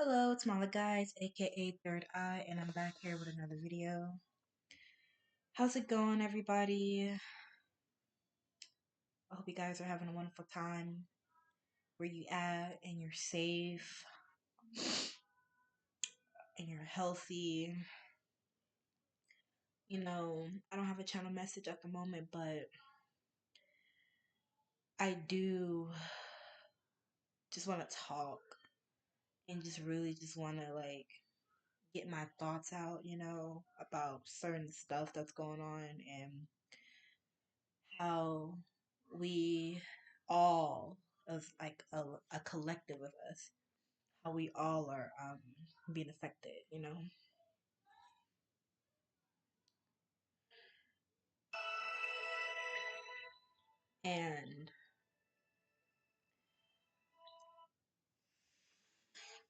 Hello, it's Mala Guys, aka Third Eye, and I'm back here with another video. How's it going, everybody? I hope you guys are having a wonderful time where you at, and you're safe, and you're healthy. I don't have a channel message at the moment, but I do just want to talk and just really just want to get my thoughts out, about certain stuff that's going on and how we all, as like a collective of us, how we all are being affected. And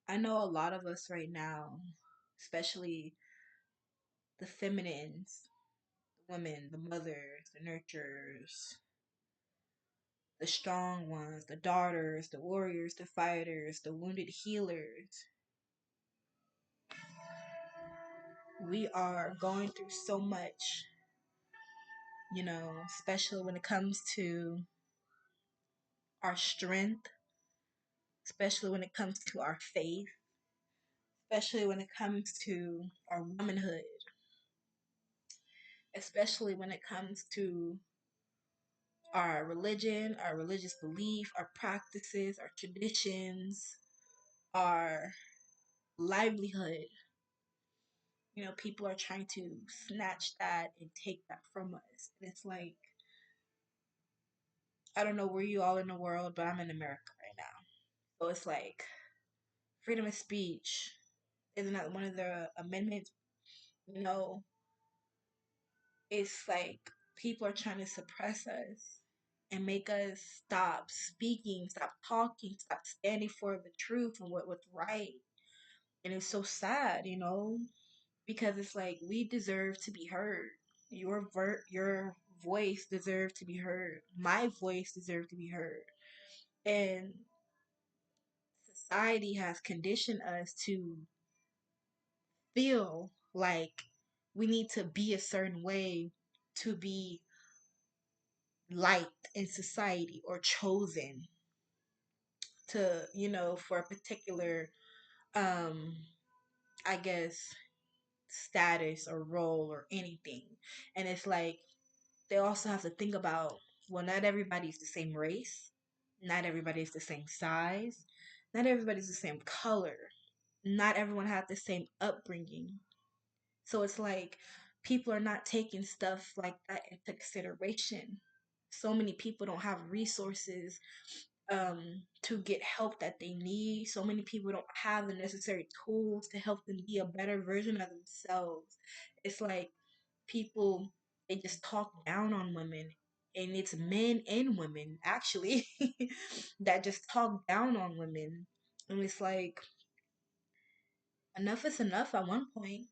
I know a lot of us right now, especially the feminines, the women, the mothers, the nurturers, the strong ones, the daughters, the warriors, the fighters, the wounded healers, we are going through so much, especially when it comes to our strength, especially when it comes to our faith, especially when it comes to our womanhood, especially when it comes to our religion, our religious belief, our practices, our traditions, our livelihood. People are trying to snatch that and take that from us. And it's like, I don't know where you all in the world, but I'm in America right now. So it's like freedom of speech. Isn't that one of the amendments? You know, it's like people are trying to suppress us and make us stop speaking, stop talking, stop standing for the truth and what's right. And it's so sad, because it's like we deserve to be heard. Your voice deserves to be heard. My voice deserves to be heard. And society has conditioned us to feel like we need to be a certain way to be liked in society or chosen to, for a particular, um, I guess, status or role or anything. And it's like they also have to think about, well, not everybody's the same race, not everybody's the same size, not everybody's the same color, not everyone had the same upbringing. So it's like people are not taking stuff like that into consideration. So many people don't have resources to get help that they need. So many people don't have the necessary tools to help them be a better version of themselves. It's like people, they just talk down on women, and it's men and women actually that just talk down on women. And it's like enough is enough at one point.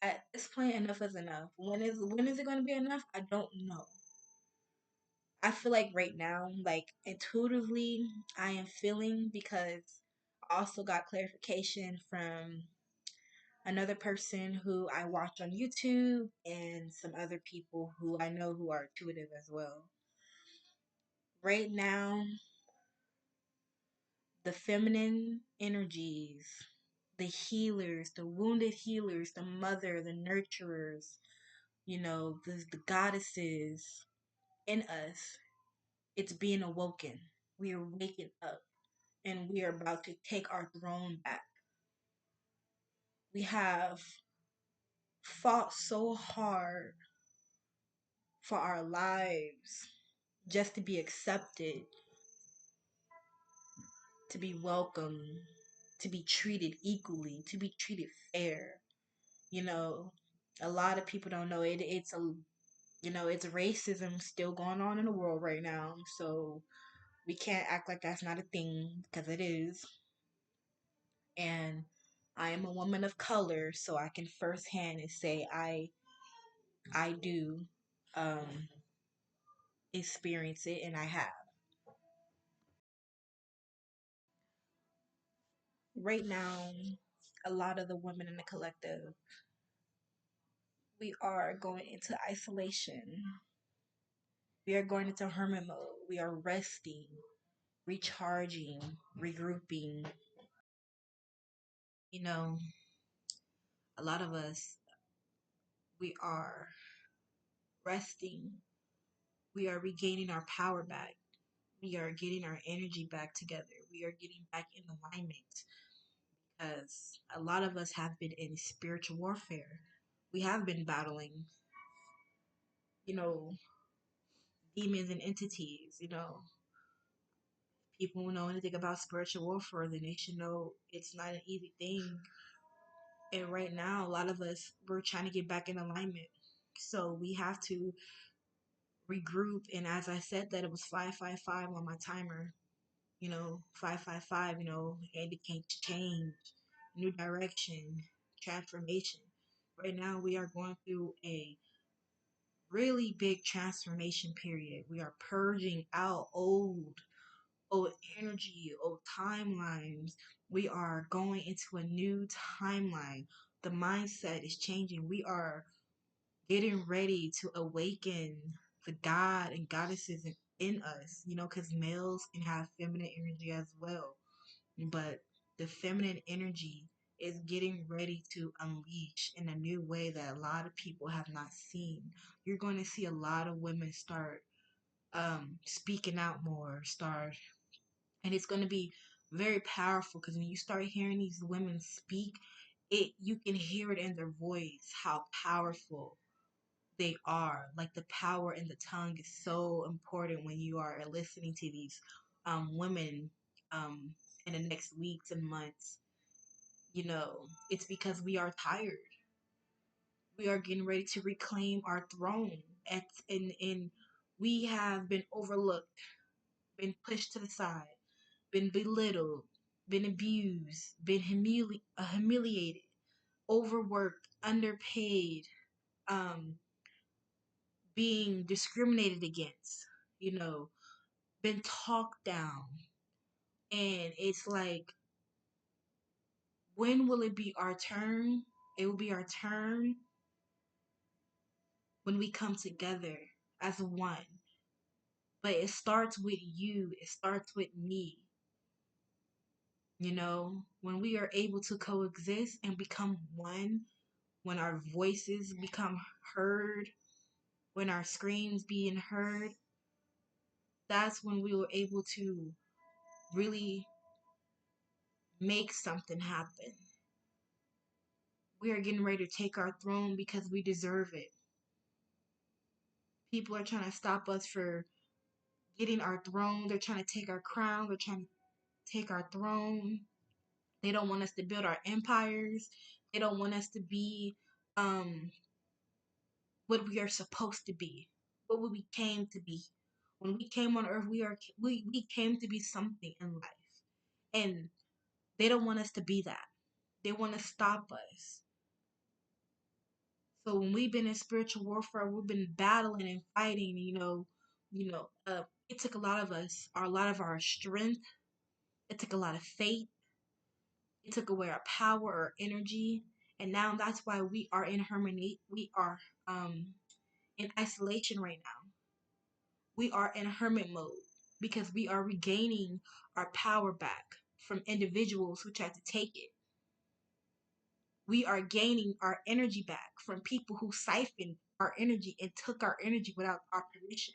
At this point, enough is enough. When is it going to be enough? I don't know. I feel like right now, like intuitively, I am feeling, because I also got clarification from another person who I watch on YouTube and some other people who I know who are intuitive as well. Right now, the feminine energies, the healers, the wounded healers, the mother, the nurturers, the goddesses in us, it's being awoken. We are waking up and we are about to take our throne back. We have fought so hard for our lives just to be accepted, to be welcome, to be treated equally, to be treated fair. You know, a lot of people don't know it. It's racism still going on in the world right now. So we can't act like that's not a thing, because it is. And I am a woman of color, so I can firsthand and say I do um experience it, and I have. right now, a lot of the women in the collective, we are going into isolation. We are going into hermit mode. We are resting, recharging, regrouping. You know, a lot of us, we are resting. We are regaining our power back. We are getting our energy back together. We are getting back in alignment because a lot of us have been in spiritual warfare. We have been battling, you know, demons and entities. People who know anything about spiritual warfare, then they should know it's not an easy thing. And right now, a lot of us, we're trying to get back in alignment. So we have to regroup. And as I said, that it was 555 on my timer, 555, indicate change, new direction, transformation. Right now, we are going through a really big transformation period. We are purging out old energy, old timelines. We are going into a new timeline. The mindset is changing. We are getting ready to awaken the God and goddesses in us, because males can have feminine energy as well. But the feminine energy is getting ready to unleash in a new way that a lot of people have not seen. You're going to see a lot of women start speaking out more, start, and it's going to be very powerful because when you start hearing these women speak, you can hear it in their voice how powerful they are. Like the power in the tongue is so important when you are listening to these women um, in the next weeks and months. It's because we are tired. We are getting ready to reclaim our throne. And we have been overlooked, been pushed to the side, been belittled, been abused, been humiliated, overworked, underpaid, um, being discriminated against, you know, been talked down. And it's like, when will it be our turn? It will be our turn when we come together as one. But it starts with you, it starts with me. When we are able to coexist and become one, when our voices become heard, when our screams being heard, that's when we were able to really make something happen. We are getting ready to take our throne because we deserve it. People are trying to stop us for getting our throne. They're trying to take our crown. They're trying to take our throne. They don't want us to build our empires. They don't want us to be um, what we are supposed to be, what we came to be. When we came on earth, we came to be something in life. And they don't want us to be that. They want to stop us. So when we've been in spiritual warfare, we've been battling and fighting, it took a lot of us, a lot of our strength. It took a lot of faith. It took away our power, our energy. And now that's why we are in harmony. We are in isolation right now. We are in hermit mode because we are regaining our power back from individuals who tried to take it. We are gaining our energy back from people who siphoned our energy and took our energy without our permission,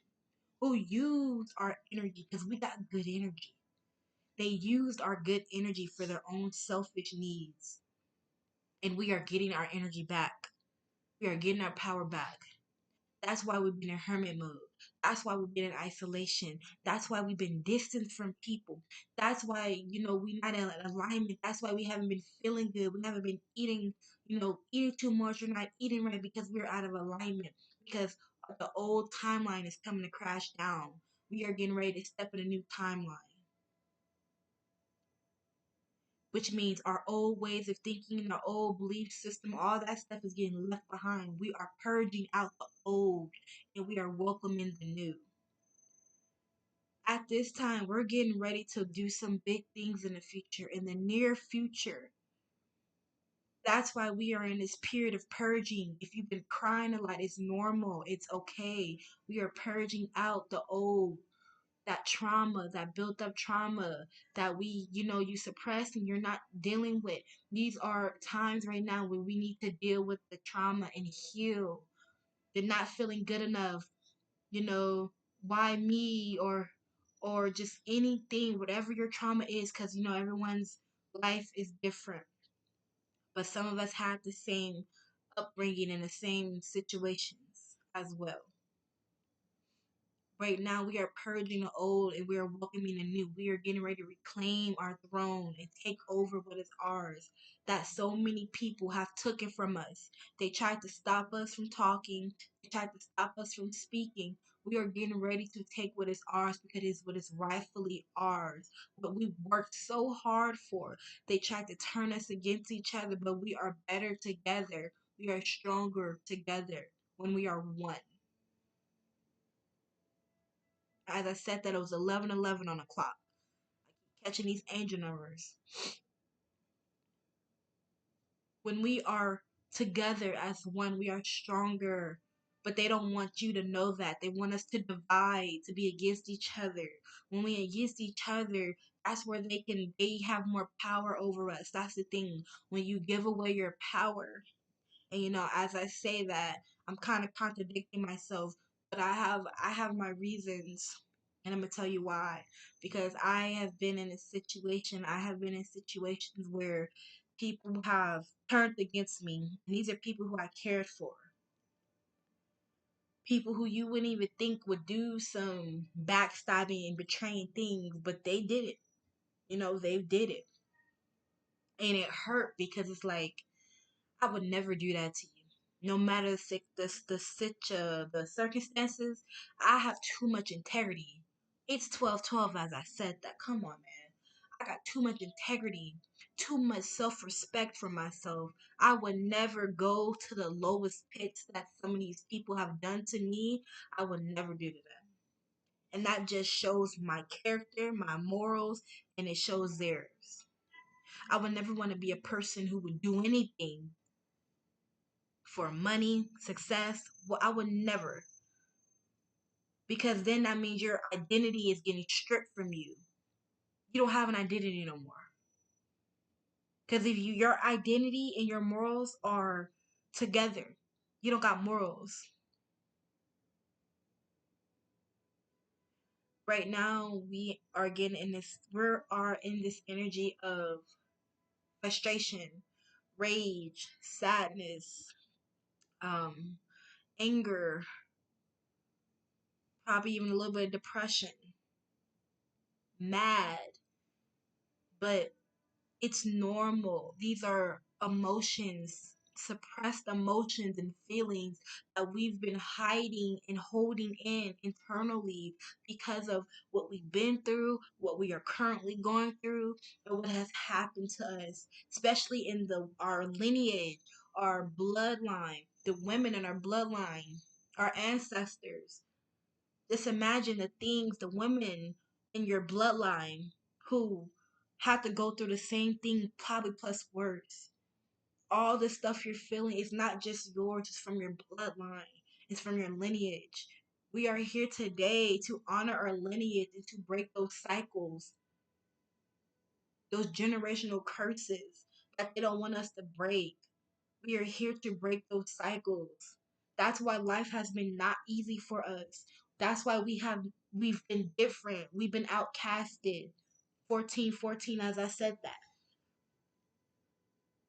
who used our energy because we got good energy. They used our good energy for their own selfish needs. And we are getting our energy back. We are getting our power back. That's why we've been in hermit mode. That's why we've been in isolation. That's why we've been distant from people. That's why, we're not in alignment. That's why we haven't been feeling good. We haven't been eating, eating too much. We're not eating right because we're out of alignment. Because the old timeline is coming to crash down. We are getting ready to step in a new timeline, which means our old ways of thinking, our old belief system, all that stuff is getting left behind. We are purging out the old and we are welcoming the new. At this time, we're getting ready to do some big things in the future, in the near future. That's why we are in this period of purging. If you've been crying a lot, it's normal. It's okay. We are purging out the old, that trauma, that built up trauma that you suppressed and you're not dealing with. These are times right now where we need to deal with the trauma and heal. They're not feeling good enough, you know, why me, or just anything, whatever your trauma is, because everyone's life is different. But some of us had the same upbringing and the same situations as well. Right now, we are purging the old and we are welcoming the new. We are getting ready to reclaim our throne and take over what is ours. That so many people have taken from us. They tried to stop us from talking. They tried to stop us from speaking. We are getting ready to take what is ours because it is what is rightfully ours. What we worked so hard for. They tried to turn us against each other, but we are better together. We are stronger together when we are one. As I said that, it was 11:11 on the clock. Catching these angel numbers. When we are together as one, we are stronger. But they don't want you to know that. They want us to divide, to be against each other. When we against each other, that's where they have more power over us. That's the thing. When you give away your power, and as I say that, I'm kind of contradicting myself, but I have my reasons, and I'm gonna tell you why. Because I have been in situations where people have turned against me, and these are people who I cared for. People who you wouldn't even think would do some backstabbing and betraying things, but they did it. They did it. And it hurt because it's like, I would never do that to you. No matter the circumstances, I have too much integrity. It's 12:12 as I said that. Come on, man. I got too much integrity, too much self-respect for myself. I would never go to the lowest pits that some of these people have done to me. I would never do to them. And that just shows my character, my morals, and it shows theirs. I would never want to be a person who would do anything for money, success. Well, I would never. Because then that means your identity is getting stripped from you. You don't have an identity no more. Because if your identity and your morals are together, you don't got morals. Right now, we are in this energy of frustration, rage, sadness, um, anger, probably even a little bit of depression, mad. But it's normal. These are emotions, suppressed emotions and feelings that we've been hiding and holding in internally because of what we've been through, what we are currently going through, and what has happened to us, especially in our lineage, our bloodline, the women in our bloodline, our ancestors. Just imagine the things, the women in your bloodline who had to go through the same thing, probably plus worse. All the stuff you're feeling is not just yours, it's from your bloodline, it's from your lineage. We are here today to honor our lineage and to break those cycles, those generational curses that they don't want us to break. We are here to break those cycles. That's why life has been not easy for us. That's why we've been different. We've been outcasted. 1414, as I said that.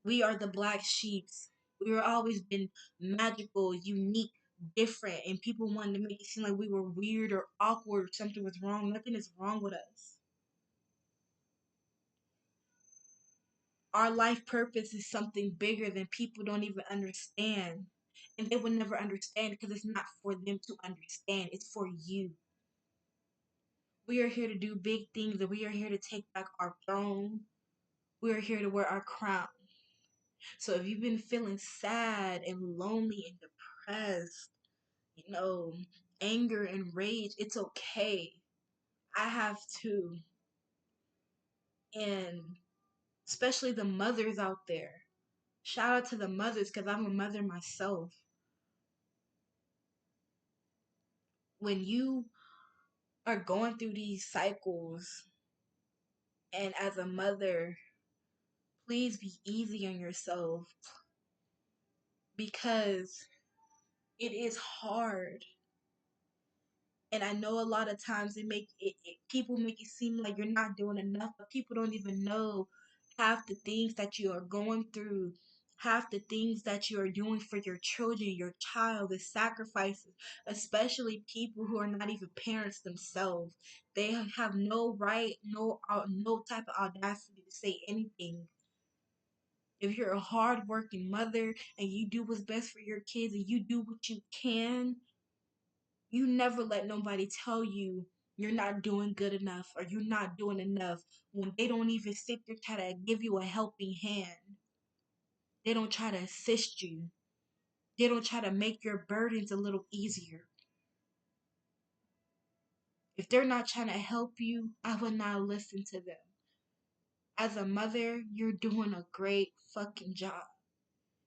We are the black sheeps. We were always been magical, unique, different, and people wanted to make it seem like we were weird or awkward, something was wrong. Nothing is wrong with us. Our life purpose is something bigger than people don't even understand. And they will never understand because it's not for them to understand, it's for you. We are here to do big things and we are here to take back our throne. We are here to wear our crown. So if you've been feeling sad and lonely and depressed, you know, anger and rage, it's okay. I have to, and especially the mothers out there. Shout out to the mothers because I'm a mother myself. When you are going through these cycles, and as a mother, please be easy on yourself because it is hard. And I know a lot of times people make it seem like you're not doing enough, but people don't even know half the things that you are going through, half the things that you are doing for your children, your child, the sacrifices, especially people who are not even parents themselves. They have no right, no type of audacity to say anything. If you're a hard-working mother and you do what's best for your kids and you do what you can, you never let nobody tell you you're not doing good enough or you're not doing enough when they don't even sit there try to give you a helping hand. They don't try to assist you. They don't try to make your burdens a little easier. If they're not trying to help you, I would not listen to them. As a mother, you're doing a great fucking job.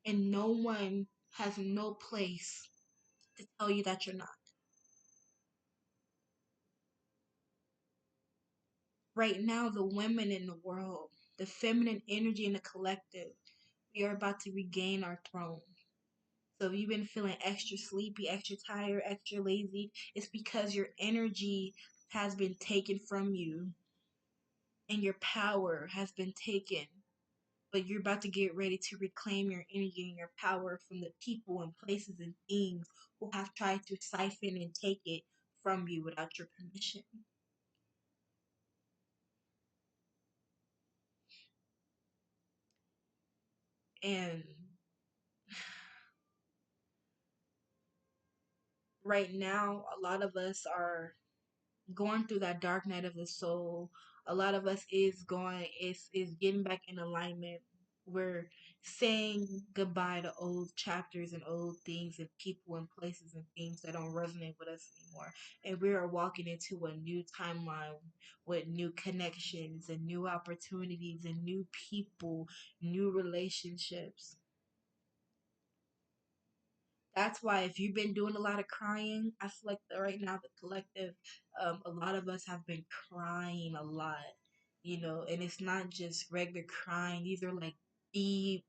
And no one has no place to tell you that you're not. Right now, the women in the world, the feminine energy in the collective, we are about to regain our throne. So if you've been feeling extra sleepy, extra tired, extra lazy, it's because your energy has been taken from you and your power has been taken. But you're about to get ready to reclaim your energy and your power from the people and places and things who have tried to siphon and take it from you without your permission. And right now, a lot of us are going through that dark night of the soul. A lot of us is getting back in alignment. We're saying goodbye to old chapters and old things and people and places and things that don't resonate with us anymore. And we are walking into a new timeline with new connections and new opportunities and new people, new relationships. That's why if you've been doing a lot of crying, I feel like right now the collective, a lot of us have been crying a lot, and it's not just regular crying. These are like deep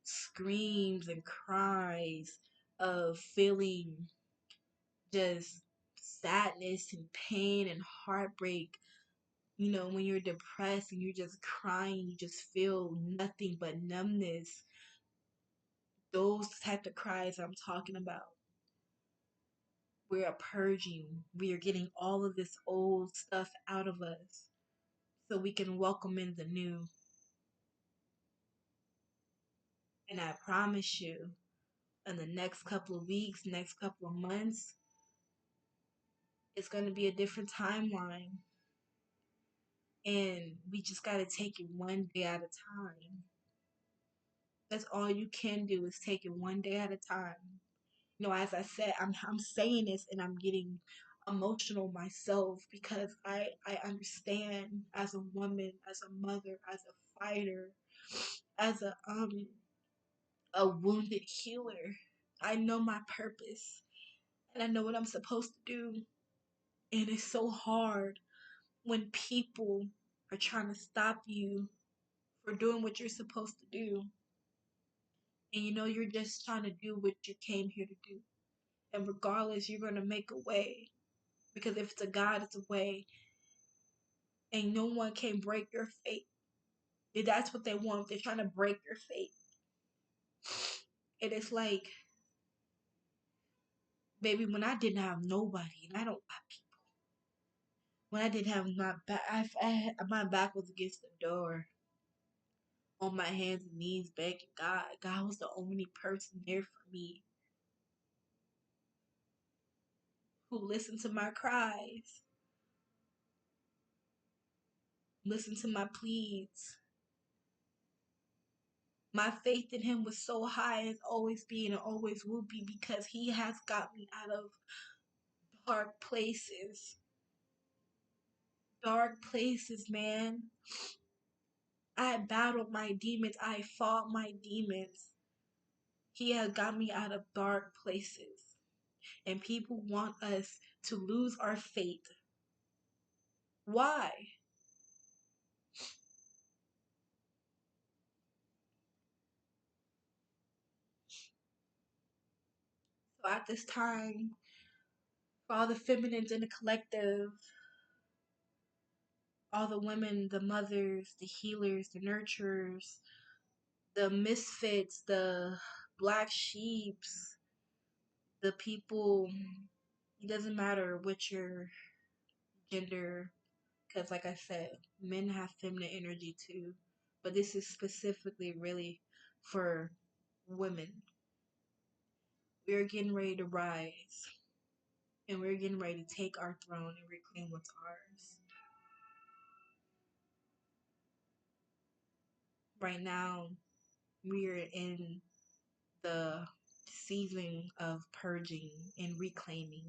screams and cries of feeling just sadness and pain and heartbreak. When you're depressed and you're just crying, you just feel nothing but numbness. Those type of cries I'm talking about. We are purging. We are getting all of this old stuff out of us so we can welcome in the new. And I promise you, in the next couple of weeks, next couple of months, it's going to be a different timeline. And we just got to take it one day at a time. That's all you can do is take it one day at a time. As I said, I'm saying this and I'm getting emotional myself because I understand as a woman, as a mother, as a fighter, as a wounded healer. I know my purpose and I know what I'm supposed to do. And it's so hard when people are trying to stop you for doing what you're supposed to do. And you're just trying to do what you came here to do. And regardless, you're going to make a way. Because if it's a God, it's a way. And no one can break your fate. If that's what they want. They're trying to break your fate. And it's like, baby, when I didn't have nobody, and I don't got people. When I didn't have my back, my back was against the door, on my hands and knees, begging God. God was the only person there for me who listened to my cries, listened to my pleas. My faith in Him was so high, and always be and always will be, because He has got me out of dark places. dark places, man. I battled my demons. I fought my demons. He has got me out of dark places. And people want us to lose our faith. Why? So at this time, for all the feminines in the collective, all the women, the mothers, the healers, the nurturers, the misfits, the black sheeps, the people, it doesn't matter what your gender, because like I said, men have feminine energy too, but this is specifically really for women. We're getting ready to rise, and we're getting ready to take our throne and reclaim what's ours. Right now, we are in the season of purging and reclaiming.